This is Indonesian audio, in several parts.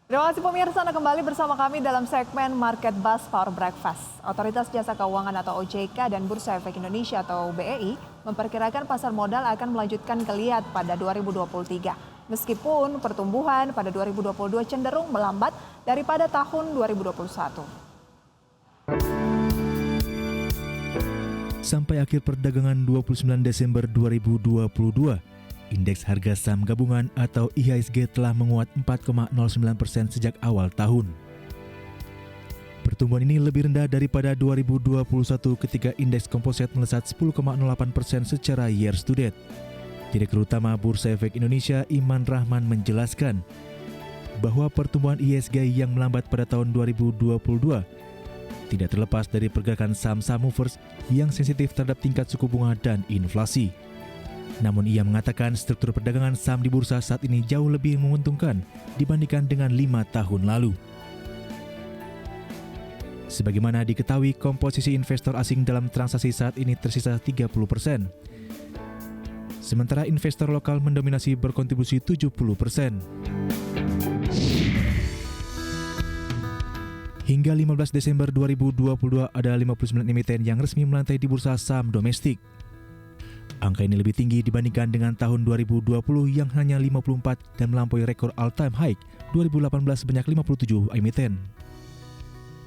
Terima kasih pemirsa, Anda kembali bersama kami dalam segmen Market Buzz Power Breakfast. Otoritas Jasa Keuangan atau OJK dan Bursa Efek Indonesia atau BEI memperkirakan pasar modal akan melanjutkan geliat pada 2023. Meskipun pertumbuhan pada 2022 cenderung melambat daripada tahun 2021. Sampai akhir perdagangan 29 Desember 2022, indeks harga saham gabungan atau IHSG telah menguat 4,09% sejak awal tahun. Pertumbuhan ini lebih rendah daripada 2021 ketika indeks komposit melesat 10,08% secara years to date. Direktur Utama Bursa Efek Indonesia Iman Rahman menjelaskan bahwa pertumbuhan IHSG yang melambat pada tahun 2022 tidak terlepas dari pergerakan saham-saham movers yang sensitif terhadap tingkat suku bunga dan inflasi. Namun ia mengatakan struktur perdagangan saham di bursa saat ini jauh lebih menguntungkan dibandingkan dengan 5 tahun lalu. Sebagaimana diketahui, komposisi investor asing dalam transaksi saat ini tersisa 30%. Sementara investor lokal mendominasi berkontribusi 70%. Hingga 15 Desember 2022 ada 59 emiten yang resmi melantai di bursa saham domestik. Angka ini lebih tinggi dibandingkan dengan tahun 2020 yang hanya 54 dan melampaui rekor all-time high 2018 sebanyak 57 emiten.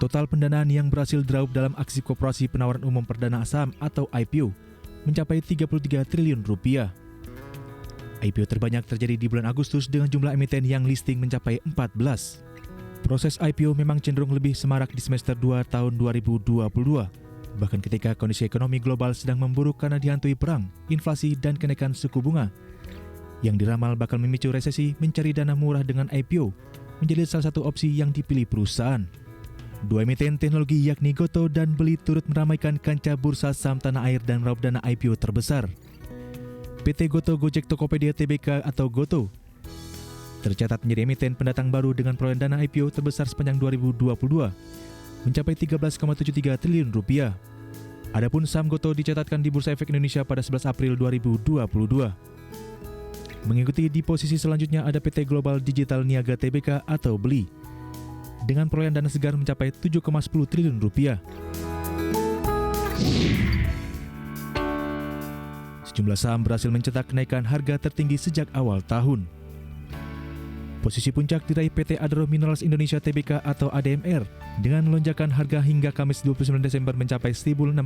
Total pendanaan yang berhasil diraup dalam aksi koperasi penawaran umum perdana saham atau IPO mencapai 33 triliun rupiah. IPO terbanyak terjadi di bulan Agustus dengan jumlah emiten yang listing mencapai 14. Proses IPO memang cenderung lebih semarak di semester 2 tahun 2022. Bahkan ketika kondisi ekonomi global sedang memburuk karena dihantui perang, inflasi, dan kenaikan suku bunga. Yang diramal bakal memicu resesi, mencari dana murah dengan IPO menjadi salah satu opsi yang dipilih perusahaan. Dua emiten teknologi yakni Gotoh dan Beli turut meramaikan kancah bursa saham tanah air dan meraup dana IPO terbesar. PT Gotoh Gojek Tokopedia Tbk atau Gotoh tercatat menjadi emiten pendatang baru dengan perolehan dana IPO terbesar sepanjang 2022, mencapai 13,73 triliun rupiah. Adapun saham Gotoh dicatatkan di Bursa Efek Indonesia pada 11 April 2022. Mengikuti di posisi selanjutnya ada PT Global Digital Niaga Tbk atau Beli, dengan perolehan dana segar mencapai 7,10 triliun rupiah. Sejumlah saham berhasil mencetak kenaikan harga tertinggi sejak awal tahun. Posisi puncak diraih PT Adaro Minerals Indonesia Tbk atau ADMR dengan lonjakan harga hingga Kamis 29 Desember mencapai 1.600%.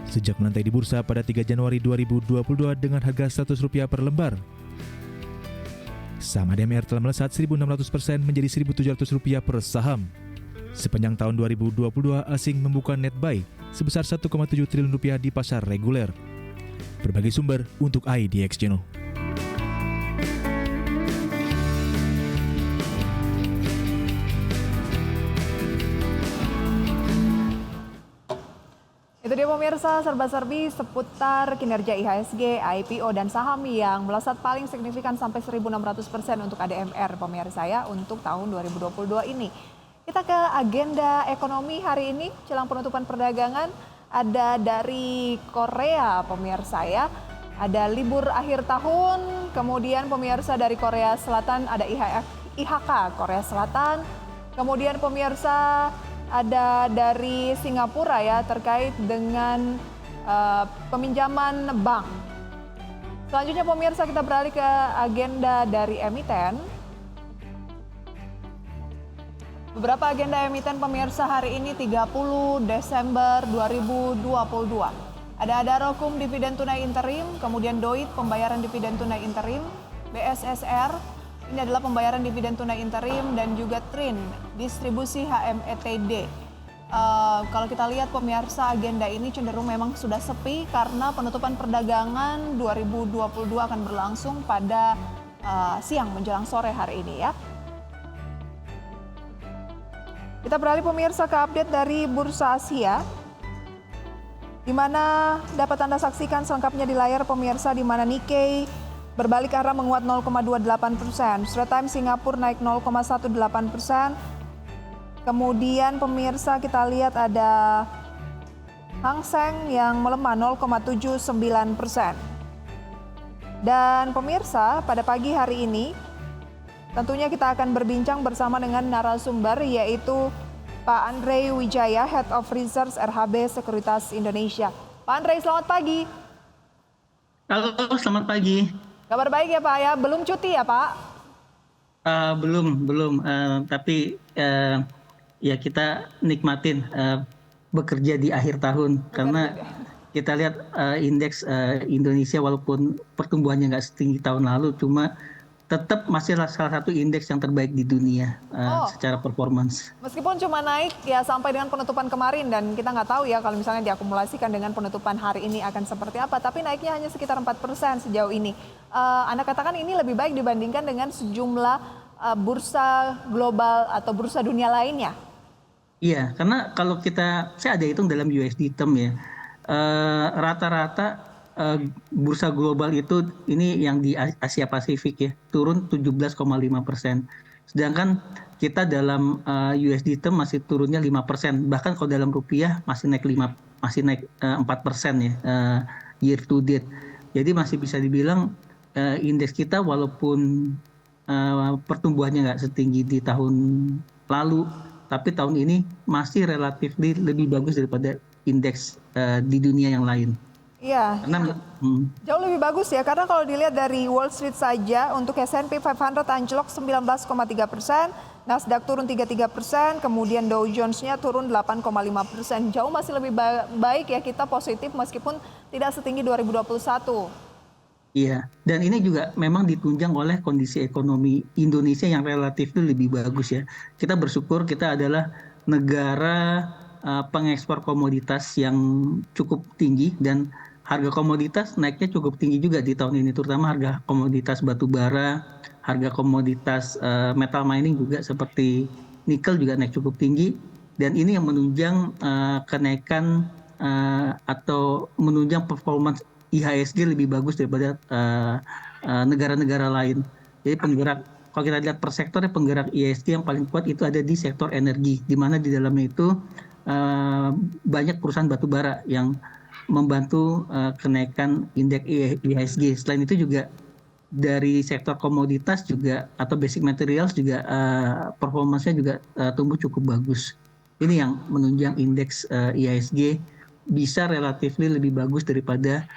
Sejak melantai di bursa pada 3 Januari 2022 dengan harga Rp100 per lembar. Saham ADMR telah melesat 1.600% menjadi Rp1.700 per saham. Sepanjang tahun 2022, asing membuka net buy sebesar Rp1,7 triliun di pasar reguler. Berbagai sumber untuk IDX Channel. Itu dia pemirsa, serba-serbi seputar kinerja IHSG, IPO, dan saham yang melesat paling signifikan sampai 1.600% untuk ADMR pemirsa ya untuk tahun 2022 ini. Kita ke agenda ekonomi hari ini, jelang penutupan perdagangan, ada dari Korea pemirsa ya. Ada libur akhir tahun, kemudian pemirsa dari Korea Selatan ada IHK Korea Selatan, kemudian pemirsa ada dari Singapura ya terkait dengan peminjaman bank. Selanjutnya pemirsa kita beralih ke agenda dari emiten. Beberapa agenda emiten pemirsa hari ini 30 Desember 2022. Ada Adaro-kum dividen tunai interim, kemudian Doit pembayaran dividen tunai interim, BSSR ini adalah pembayaran dividen tunai interim, dan juga TRIN, distribusi HMETD. Kalau kita lihat pemirsa, agenda ini cenderung memang sudah sepi karena penutupan perdagangan 2022 akan berlangsung pada siang menjelang sore hari ini ya. Kita beralih pemirsa ke update dari Bursa Asia, di mana dapat Anda saksikan selengkapnya di layar pemirsa, di mana Nikkei berbalik arah menguat 0,28%. Straits Times Singapura naik 0,18%. Kemudian pemirsa kita lihat ada Hang Seng yang melemah 0,79%. Dan pemirsa pada pagi hari ini Tentunya kita akan berbincang bersama dengan narasumber yaitu Pak Andre Wijaya, Head of Research RHB Sekuritas Indonesia. Pak Andre, selamat pagi. Halo, selamat pagi. Kabar baik ya Pak ya? Belum cuti ya Pak? Belum, tapi ya kita nikmatin bekerja di akhir tahun karena kita lihat indeks Indonesia walaupun pertumbuhannya nggak setinggi tahun lalu, cuma tetap masih salah satu indeks yang terbaik di dunia secara performance. Meskipun cuma naik ya sampai dengan penutupan kemarin dan kita nggak tahu ya kalau misalnya diakumulasikan dengan penutupan hari ini akan seperti apa. Tapi naiknya hanya sekitar 4% sejauh ini. Anda katakan ini lebih baik dibandingkan dengan sejumlah bursa global atau bursa dunia lainnya. Iya, karena kalau saya ada hitung dalam USD term ya, rata-rata bursa global itu ini yang di Asia Pasifik ya turun 17,5%. Sedangkan kita dalam USD term masih turunnya 5%. Bahkan kalau dalam rupiah masih naik 4% ya year to date. Jadi masih bisa dibilang indeks kita walaupun pertumbuhannya nggak setinggi di tahun lalu, tapi tahun ini masih relatif lebih bagus daripada indeks di dunia yang lain. Iya, jauh lebih bagus ya, karena kalau dilihat dari Wall Street saja, untuk S&P 500 anjlok 19,3%, Nasdaq turun 33%, kemudian Dow Jones-nya turun 8,5%. Jauh masih lebih baik ya, kita positif meskipun tidak setinggi 2021. Iya, dan ini juga memang ditunjang oleh kondisi ekonomi Indonesia yang relatif lebih bagus ya. Kita bersyukur kita adalah negara pengekspor komoditas yang cukup tinggi dan harga komoditas naiknya cukup tinggi juga di tahun ini, terutama harga komoditas batu bara, harga komoditas metal mining juga seperti nikel juga naik cukup tinggi, dan ini yang menunjang kenaikan atau menunjang performance IHSG lebih bagus daripada negara-negara lain. Jadi kalau kita lihat per sektor, penggerak IHSG yang paling kuat itu ada di sektor energi, di mana di dalamnya itu banyak perusahaan batu bara yang membantu kenaikan indeks IHSG. Selain itu juga dari sektor komoditas juga atau basic materials juga performanya juga tumbuh cukup bagus. Ini yang menunjang indeks IHSG bisa relatif lebih bagus daripada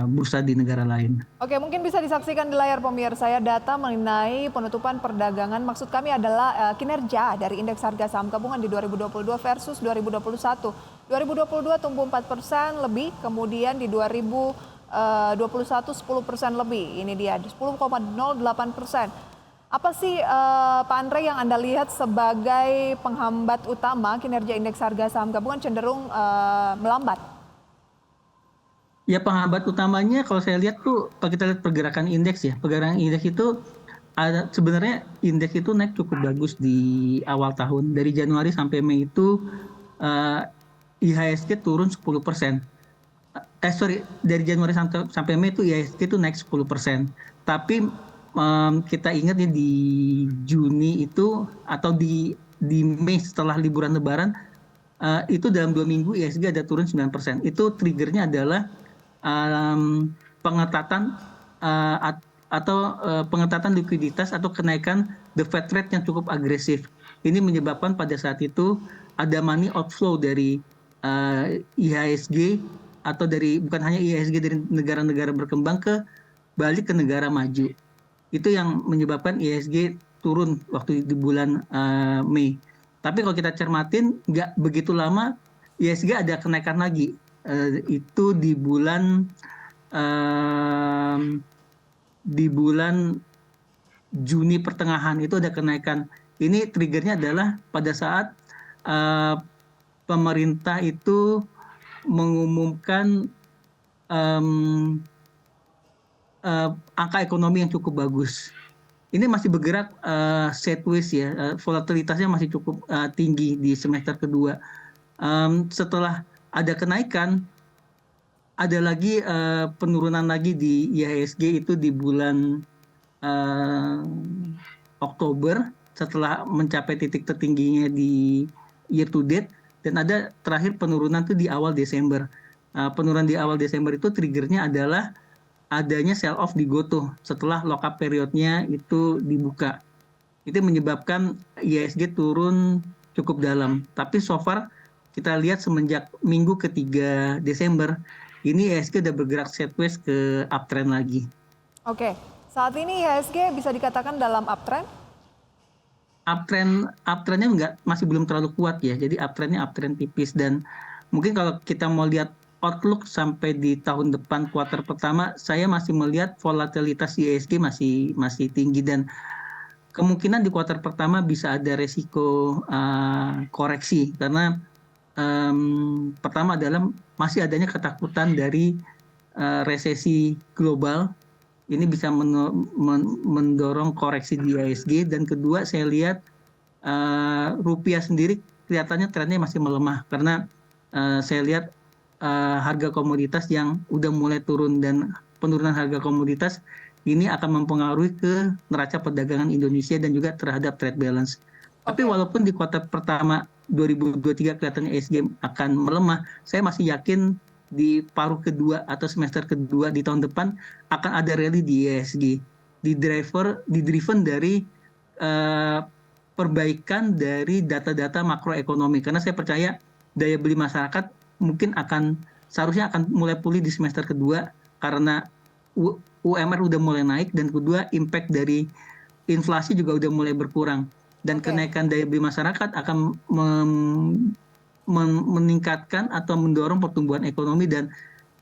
bursa di negara lain. Oke, mungkin bisa disaksikan di layar pemirsa ya data mengenai penutupan perdagangan. Maksud kami adalah kinerja dari indeks harga saham gabungan di 2022 versus 2021. 2022 tumbuh 4% lebih, kemudian di 2021 10% lebih. Ini dia 10,08%. Apa sih Pak Andre yang Anda lihat sebagai penghambat utama kinerja indeks harga saham gabungan cenderung melambat? Ya, penghambat utamanya kalau saya lihat tuh, kalau kita lihat pergerakan indeks ya, pergerakan indeks itu sebenarnya indeks itu naik cukup bagus di awal tahun. Dari Januari sampai Mei itu IHSG turun 10%. Dari Januari sampai Mei itu IHSG itu naik 10%. Tapi kita ingat ya di Juni itu atau di Mei setelah liburan Lebaran itu dalam 2 minggu IHSG ada turun 9%. Itu triggernya adalah pengetatan atau pengetatan likuiditas atau kenaikan the Fed rate yang cukup agresif. Ini menyebabkan pada saat itu ada money outflow dari IHSG atau bukan hanya IHSG dari negara-negara berkembang balik ke negara maju. Itu yang menyebabkan IHSG turun waktu di bulan Mei. Tapi kalau kita cermatin nggak begitu lama IHSG ada kenaikan lagi. Itu di bulan Juni pertengahan itu ada kenaikan. Ini triggernya adalah pada saat pemerintah itu mengumumkan angka ekonomi yang cukup bagus. Ini masih bergerak sideways ya, volatilitasnya masih cukup tinggi di semester kedua. Setelah ada kenaikan, ada lagi penurunan lagi di IHSG itu di bulan Oktober setelah mencapai titik tertingginya di year to date, dan ada terakhir penurunan itu di awal Desember. Penurunan di awal Desember itu triggernya adalah adanya sell off di Gotoh setelah lock-up periodnya itu dibuka. Itu menyebabkan IHSG turun cukup dalam. Tapi so far kita lihat semenjak minggu ketiga Desember, ini IHSG udah bergerak sideways ke uptrend lagi. Oke, saat ini IHSG bisa dikatakan dalam uptrend? Uptrendnya masih belum terlalu kuat ya. Jadi uptrend tipis, dan mungkin kalau kita mau lihat outlook sampai di tahun depan kuartal pertama, saya masih melihat volatilitas IHSG masih tinggi, dan kemungkinan di kuartal pertama bisa ada resiko koreksi karena pertama adalah masih adanya ketakutan dari resesi global. Ini bisa mendorong koreksi di IHSG, dan kedua saya lihat rupiah sendiri kelihatannya trennya masih melemah karena saya lihat harga komoditas yang udah mulai turun, dan penurunan harga komoditas ini akan mempengaruhi ke neraca perdagangan Indonesia dan juga terhadap trade balance. Tapi walaupun di kuartal pertama 2023 kelihatannya IHSG akan melemah, saya masih yakin di paruh kedua atau semester kedua di tahun depan akan ada rally di IHSG, driven dari perbaikan dari data-data makroekonomi, karena saya percaya daya beli masyarakat mungkin seharusnya akan mulai pulih di semester kedua karena UMR udah mulai naik, dan kedua impact dari inflasi juga udah mulai berkurang, dan kenaikan daya beli masyarakat akan meningkatkan atau mendorong pertumbuhan ekonomi, dan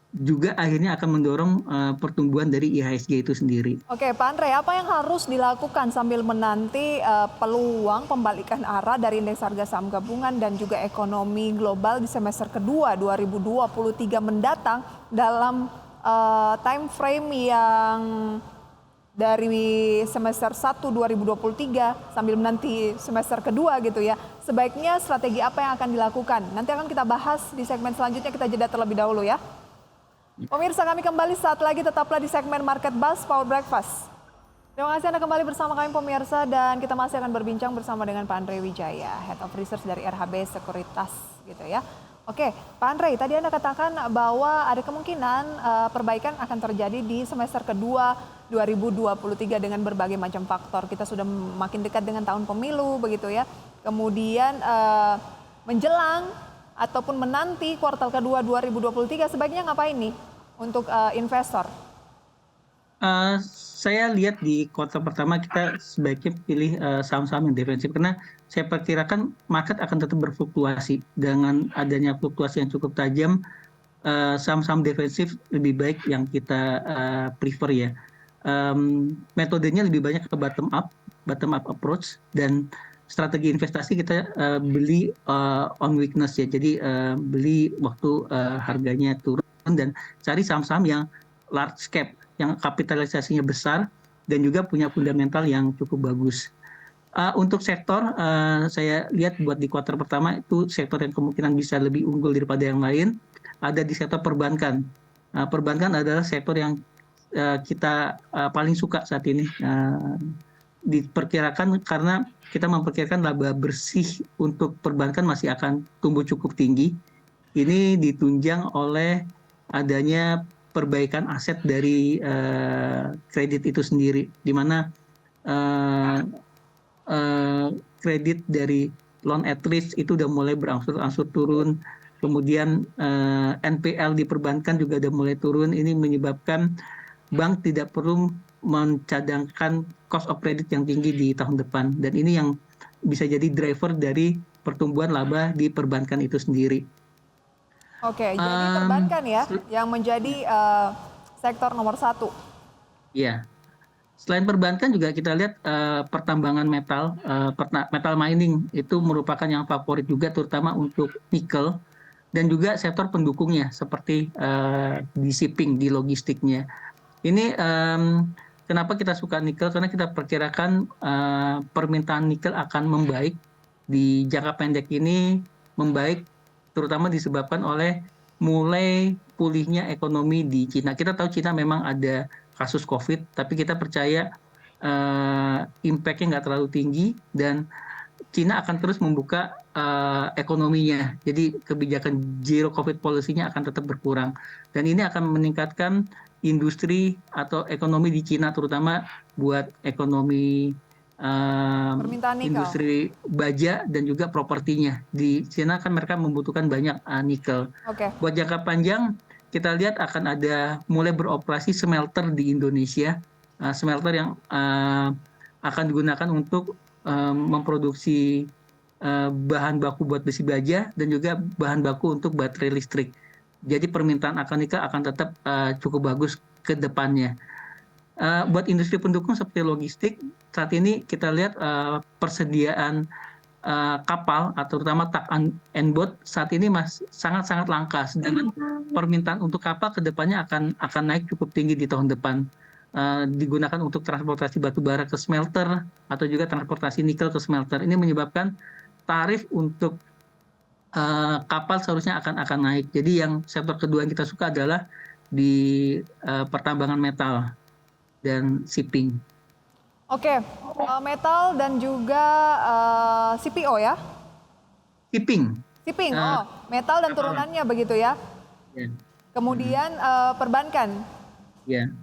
juga akhirnya akan mendorong pertumbuhan dari IHSG itu sendiri. Oke, Pak Andre, apa yang harus dilakukan sambil menanti peluang pembalikan arah dari indeks harga saham gabungan dan juga ekonomi global di semester kedua 2023 mendatang dalam time frame yang dari semester 1 2023 sambil menanti semester kedua gitu ya. Sebaiknya strategi apa yang akan dilakukan? Nanti akan kita bahas di segmen selanjutnya, kita jeda terlebih dahulu ya. Pemirsa, kami kembali saat lagi, tetaplah di segmen Market Buzz Power Breakfast. Terima kasih Anda kembali bersama kami pemirsa, dan kita masih akan berbincang bersama dengan Pak Andre Wijaya, Head of Research dari RHB Sekuritas gitu ya. Oke, Pak Andre, tadi Anda katakan bahwa ada kemungkinan perbaikan akan terjadi di semester kedua 2023 dengan berbagai macam faktor. Kita sudah makin dekat dengan tahun pemilu begitu ya. Kemudian menjelang ataupun menanti kuartal kedua 2023, sebaiknya ngapain nih untuk investor? Saya lihat di kuartal pertama kita sebaiknya pilih saham-saham yang defensif, karena saya perkirakan market akan tetap berfluktuasi. Dengan adanya fluktuasi yang cukup tajam, saham-saham defensif lebih baik yang kita prefer ya. Metodenya lebih banyak ke bottom up approach, dan strategi investasi kita beli on weakness ya. Jadi beli waktu harganya turun, dan cari saham-saham yang large cap, yang kapitalisasinya besar dan juga punya fundamental yang cukup bagus. Untuk sektor, saya lihat buat di kuartal pertama itu sektor yang kemungkinan bisa lebih unggul daripada yang lain ada di sektor perbankan. Perbankan adalah sektor yang kita paling suka saat ini. Diperkirakan karena kita memperkirakan laba bersih untuk perbankan masih akan tumbuh cukup tinggi. Ini ditunjang oleh adanya perbaikan aset dari kredit itu sendiri, di mana kredit dari loan at risk itu udah mulai berangsur-angsur turun. Kemudian NPL di perbankan juga udah mulai turun. Ini menyebabkan bank tidak perlu mencadangkan cost of credit yang tinggi di tahun depan, dan ini yang bisa jadi driver dari pertumbuhan laba di perbankan itu sendiri. Oke, jadi perbankan ya yang menjadi sektor nomor satu. Iya. Selain perbankan juga kita lihat pertambangan metal, metal mining itu merupakan yang favorit juga, terutama untuk nikel, dan juga sektor pendukungnya seperti di shipping, di logistiknya. Ini kenapa kita suka nikel? Karena kita perkirakan permintaan nikel akan membaik di jangka pendek ini, membaik terutama disebabkan oleh mulai pulihnya ekonomi di Cina. Kita tahu Cina memang ada kasus COVID, tapi kita percaya impact-nya nggak terlalu tinggi, dan Cina akan terus membuka ekonominya. Jadi kebijakan zero COVID policy-nya akan tetap berkurang. Dan ini akan meningkatkan industri atau ekonomi di Cina, terutama buat ekonomi Permintaan nikel. industri baja dan juga propertinya. Di Cina kan mereka membutuhkan banyak nikel. Oke. Buat jangka panjang, kita lihat akan ada mulai beroperasi smelter di Indonesia, smelter yang akan digunakan untuk memproduksi bahan baku buat besi baja dan juga bahan baku untuk baterai listrik. Jadi permintaan akan nikel akan tetap cukup bagus ke depannya. Buat industri pendukung seperti logistik, saat ini kita lihat persediaan kapal atau terutama tug and boat saat ini sangat-sangat langka. Sedangkan permintaan untuk kapal ke depannya akan naik cukup tinggi di tahun depan. Digunakan untuk transportasi batu bara ke smelter atau juga transportasi nikel ke smelter. Ini menyebabkan tarif untuk kapal seharusnya akan naik. Jadi yang sektor kedua yang kita suka adalah di pertambangan metal dan shipping. Oke, metal dan juga CPO ya? Shipping. Shipping, metal dan turunannya begitu ya? Ya. Kemudian perbankan. Ya.